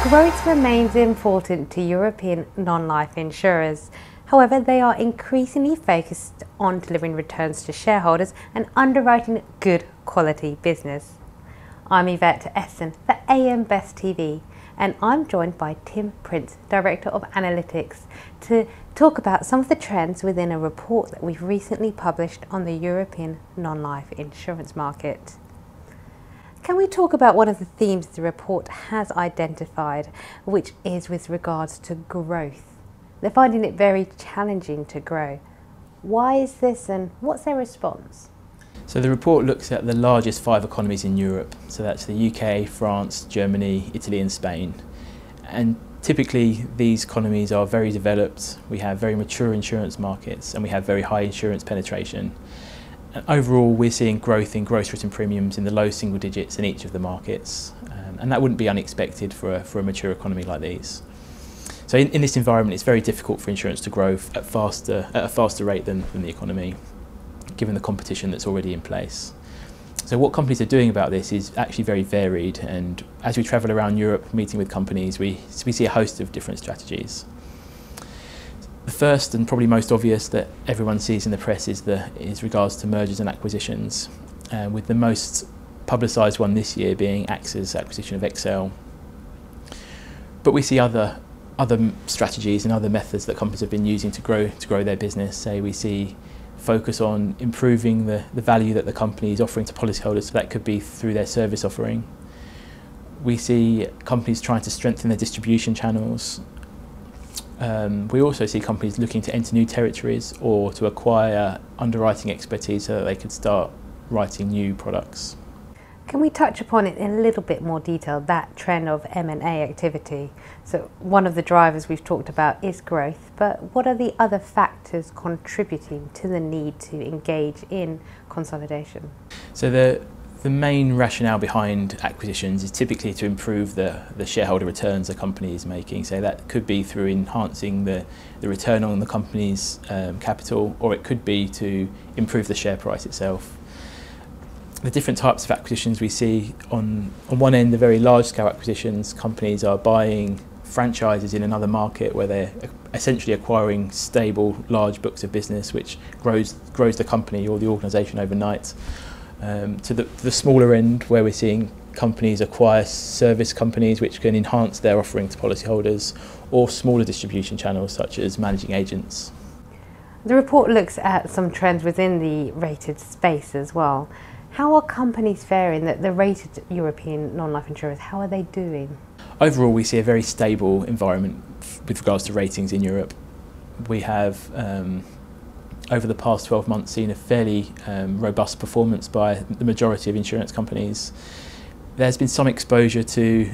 Growth remains important to European non-life insurers. However, they are increasingly focused on delivering returns to shareholders and underwriting good quality business. I'm Yvette Essen for AM Best TV, and I'm joined by Tim Prince, Director of Analytics, to talk about some of the trends within a report that we've recently published on the European non-life insurance market. Can we talk about one of the themes the report has identified, which is with regards to growth? They're finding it very challenging to grow. Why is this, and what's their response? So the report looks at the largest 5 economies in Europe. So that's the UK, France, Germany, Italy and Spain. And typically these economies are very developed. We have very mature insurance markets and we have very high insurance penetration. And overall, we're seeing growth in gross written premiums in the low single digits in each of the markets. And that wouldn't be unexpected for a mature economy like these. So in this environment, it's very difficult for insurance to grow at a faster rate than the economy, given the competition that's already in place. So what companies are doing about this is actually very varied, and as we travel around Europe meeting with companies, we see a host of different strategies. The first and probably most obvious that everyone sees in the press is regards to mergers and acquisitions, with the most publicised one this year being AXA's acquisition of XL. But we see other strategies and other methods that companies have been using to grow their business. Say we see focus on improving the value that the company is offering to policyholders, so that could be through their service offering. We see companies trying to strengthen their distribution channels. We also see companies looking to enter new territories or to acquire underwriting expertise so that they could start writing new products. Can we touch upon it in a little bit more detail, that trend of M&A activity? So one of the drivers we've talked about is growth, but what are the other factors contributing to the need to engage in consolidation? So the main rationale behind acquisitions is typically to improve the shareholder returns a company is making. So that could be through enhancing the return on the company's capital, or it could be to improve the share price itself. The different types of acquisitions we see, on one end, the very large scale acquisitions, companies are buying franchises in another market where they're essentially acquiring stable large books of business which grows the company or the organisation overnight. To the smaller end, where we're seeing companies acquire service companies which can enhance their offering to policyholders, or smaller distribution channels such as managing agents. The report looks at some trends within the rated space as well. How are companies faring, the rated European non-life insurers, how are they doing? Overall, we see a very stable environment with regards to ratings in Europe. We have, over the past 12 months, seen a fairly robust performance by the majority of insurance companies. There's been some exposure to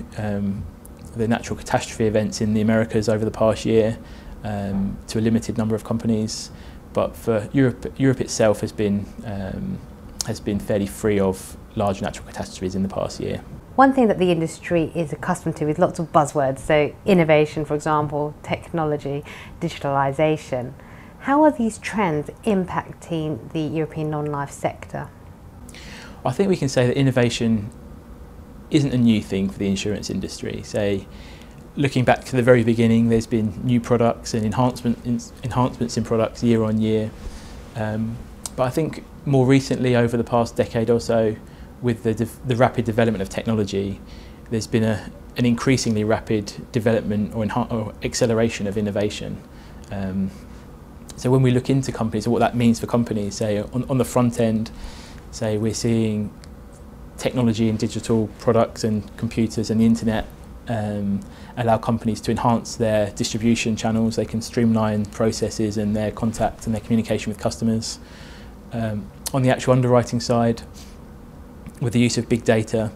the natural catastrophe events in the Americas over the past year, to a limited number of companies, but for Europe itself has been fairly free of large natural catastrophes in the past year. One thing that the industry is accustomed to with lots of buzzwords, so innovation, for example, technology, digitalisation. How are these trends impacting the European non-life sector? I think we can say that innovation isn't a new thing for the insurance industry. Say, looking back to the very beginning, there's been new products and enhancements in products year on year. But I think more recently, over the past decade or so, with the rapid development of technology, there's been an increasingly rapid development or acceleration of innovation. So when we look into companies and what that means for companies, say on the front end, say we're seeing technology and digital products and computers and the internet allow companies to enhance their distribution channels. They can streamline processes and their contact and their communication with customers. On the actual underwriting side, with the use of big data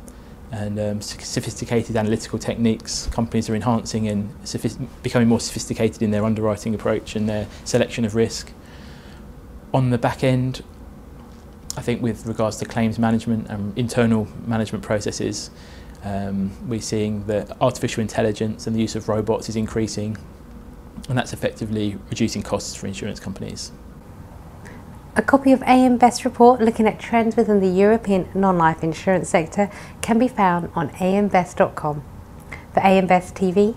and sophisticated analytical techniques, companies are enhancing and becoming more sophisticated in their underwriting approach and their selection of risk. On the back end, I think with regards to claims management and internal management processes, we're seeing that artificial intelligence and the use of robots is increasing, and that's effectively reducing costs for insurance companies. A copy of AM Best report looking at trends within the European non-life insurance sector can be found on ambest.com. For AM Best TV,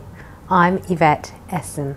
I'm Yvette Essen.